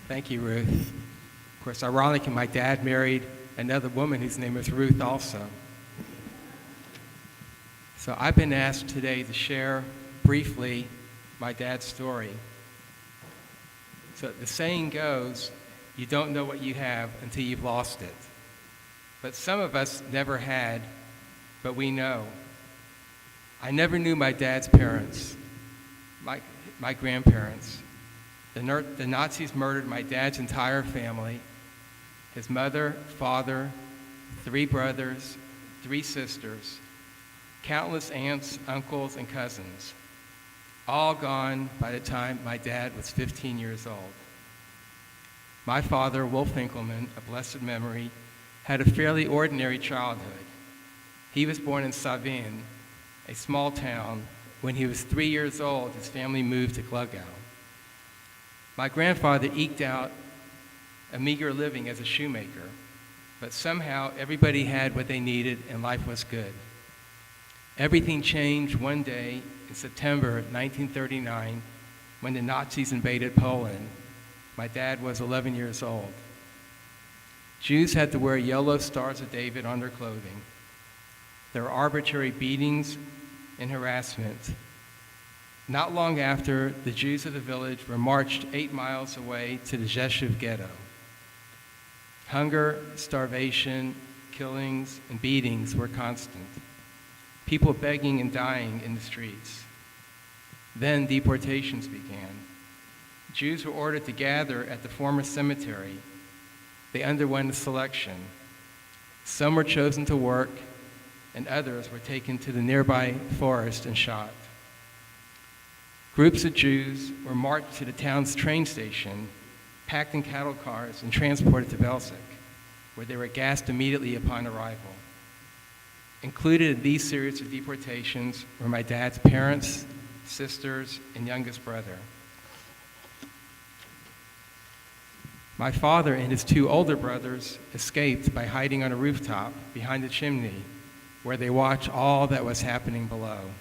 Thank you, Ruth. Of course, ironically, my dad married another woman whose name is Ruth also. So I've been asked today to share briefly my dad's story. So the saying goes, you don't know what you have until you've lost it. But some of us never had, but we know. I never knew my dad's parents, my grandparents. The Nazis murdered my dad's entire family, his mother, father, 3 brothers, 3 sisters, countless aunts, uncles, and cousins, all gone by the time my dad was 15 years old. My father, Wolf Finkelman, of blessed memory, had a fairly ordinary childhood. He was born in Tübingen, a small town. When he was 3 years old, his family moved to Glogau. My grandfather eked out a meager living as a shoemaker, but somehow everybody had what they needed and life was good. Everything changed one day in September 1939 when the Nazis invaded Poland. My dad was 11 years old. Jews had to wear yellow Stars of David on their clothing. There were arbitrary beatings and harassment. Not long after, the Jews of the village were marched 8 miles away to the Rzeszów ghetto. Hunger, starvation, killings, and beatings were constant. People begging and dying in the streets. Then deportations began. Jews were ordered to gather at the former cemetery. They underwent a selection. Some were chosen to work, and others were taken to the nearby forest and shot. Groups of Jews were marched to the town's train station, packed in cattle cars, and transported to Belzec, where they were gassed immediately upon arrival. Included in these series of deportations were my dad's parents, sisters, and youngest brother. My father and his 2 older brothers escaped by hiding on a rooftop behind a chimney, where they watched all that was happening below.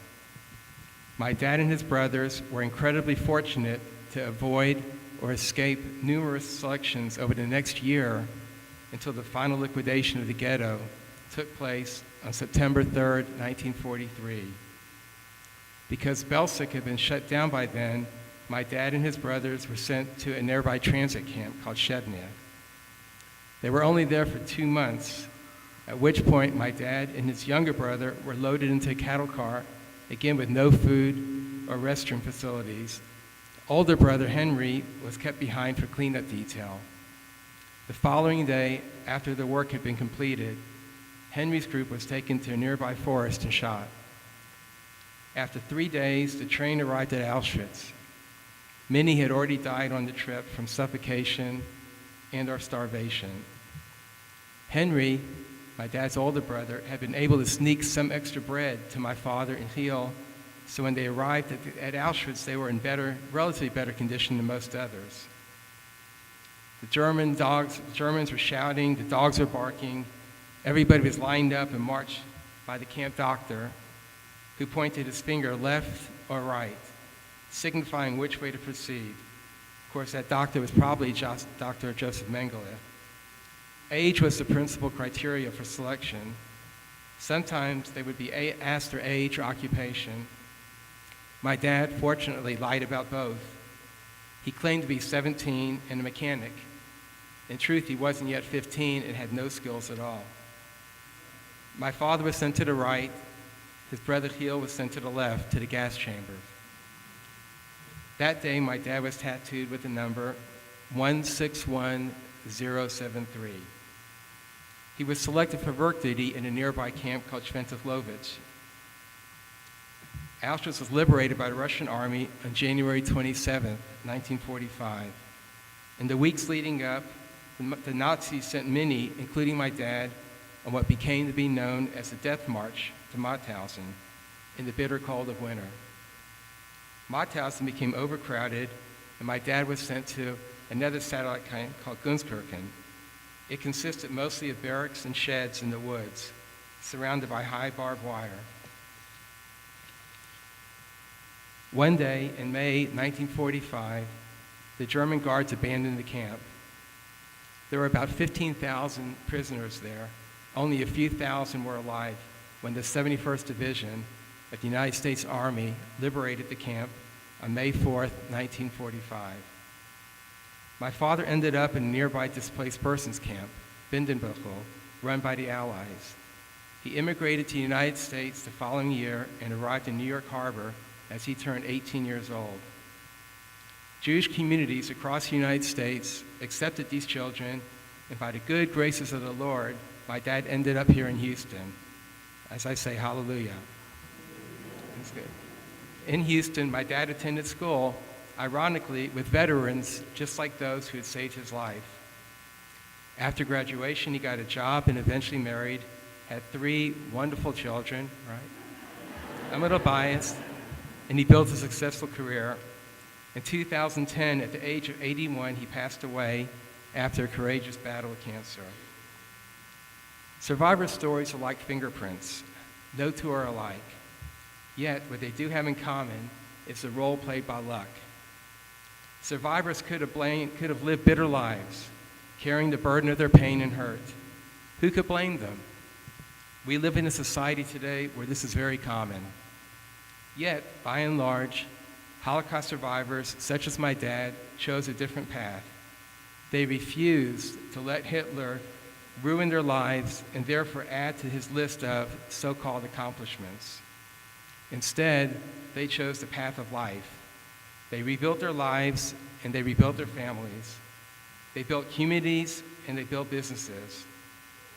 My dad and his brothers were incredibly fortunate to avoid or escape numerous selections over the next year until the final liquidation of the ghetto took place on September 3rd, 1943. Because Belzec had been shut down by then, my dad and his brothers were sent to a nearby transit camp called Shebnia. They were only there for 2 months, at which point my dad and his younger brother were loaded into a cattle car, again with no food or restroom facilities. Older brother Henry was kept behind for cleanup detail. The following day, after the work had been completed, Henry's group was taken to a nearby forest and shot. After 3 days, the train arrived at Auschwitz. Many had already died on the trip from suffocation and or starvation. Henry, my dad's older brother, had been able to sneak some extra bread to my father and Heel, so when they arrived at Auschwitz, they were in relatively better condition than most others. The Germans were shouting, the dogs were barking, everybody was lined up and marched by the camp doctor, who pointed his finger left or right, signifying which way to proceed. Of course, that doctor was probably Dr. Joseph Mengele. Age was the principal criteria for selection. Sometimes they would be asked their age or occupation. My dad, fortunately, lied about both. He claimed to be 17 and a mechanic. In truth, he wasn't yet 15 and had no skills at all. My father was sent to the right. His brother Heel was sent to the left, to the gas chambers. That day, my dad was tattooed with the number 161073. He was selected for work duty in a nearby camp called Świętochłowicz. Auschwitz was liberated by the Russian army on January 27, 1945. In the weeks leading up, the Nazis sent many, including my dad, on what became to be known as the Death March to Mauthausen in the bitter cold of winter. Mauthausen became overcrowded, and my dad was sent to another satellite camp called Gunskirchen. It consisted mostly of barracks and sheds in the woods, surrounded by high barbed wire. One day in May 1945, the German guards abandoned the camp. There were about 15,000 prisoners there. Only a few thousand were alive when the 71st Division of the United States Army liberated the camp on May 4th, 1945. My father ended up in a nearby displaced persons camp, Bindenbuchel, run by the Allies. He immigrated to the United States the following year and arrived in New York Harbor as he turned 18 years old. Jewish communities across the United States accepted these children, and by the good graces of the Lord, my dad ended up here in Houston. As I say, hallelujah. That's good. In Houston, my dad attended school, ironically, with veterans just like those who had saved his life. After graduation, he got a job and eventually married, had 3 wonderful children, right? I'm a little biased, and he built a successful career. In 2010, at the age of 81, he passed away after a courageous battle with cancer. Survivor stories are like fingerprints. No two are alike. Yet, what they do have in common is the role played by luck. Survivors could have lived bitter lives, carrying the burden of their pain and hurt. Who could blame them? We live in a society today where this is very common. Yet, by and large, Holocaust survivors, such as my dad, chose a different path. They refused to let Hitler ruin their lives and therefore add to his list of so-called accomplishments. Instead, they chose the path of life. They rebuilt their lives and they rebuilt their families. They built communities and they built businesses.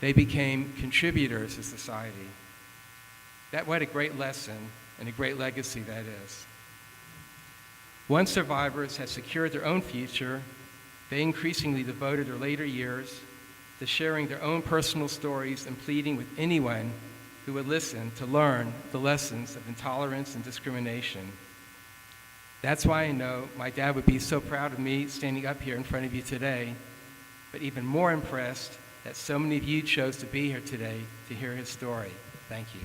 They became contributors to society. What a great lesson and a great legacy that is. Once survivors had secured their own future, they increasingly devoted their later years to sharing their own personal stories and pleading with anyone who would listen to learn the lessons of intolerance and discrimination. That's why I know my dad would be so proud of me standing up here in front of you today, but even more impressed that so many of you chose to be here today to hear his story. Thank you.